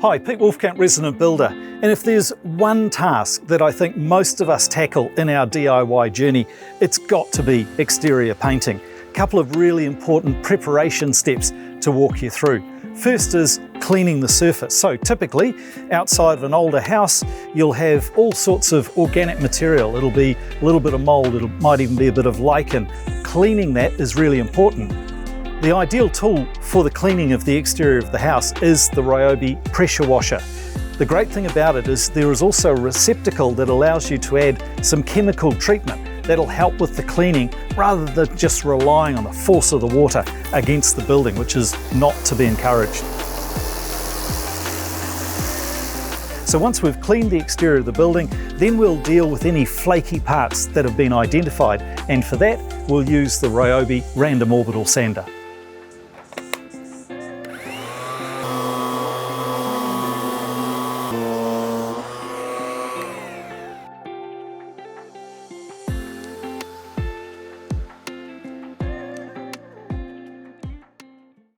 Hi, Pete Wolfkamp, resident builder, and if there's one task that I think most of us tackle in our DIY journey, it's got to be exterior painting. A couple of really important preparation steps to walk you through. First is cleaning the surface. So typically, outside of an older house, you'll have all sorts of organic material. It'll be a little bit of mold, it might even be a bit of lichen. Cleaning that is really important. The ideal tool for the cleaning of the exterior of the house is the Ryobi pressure washer. The great thing about it is there is also a receptacle that allows you to add some chemical treatment that'll help with the cleaning rather than just relying on the force of the water against the building, which is not to be encouraged. So once we've cleaned the exterior of the building, then we'll deal with any flaky parts that have been identified, and for that we'll use the Ryobi random orbital sander.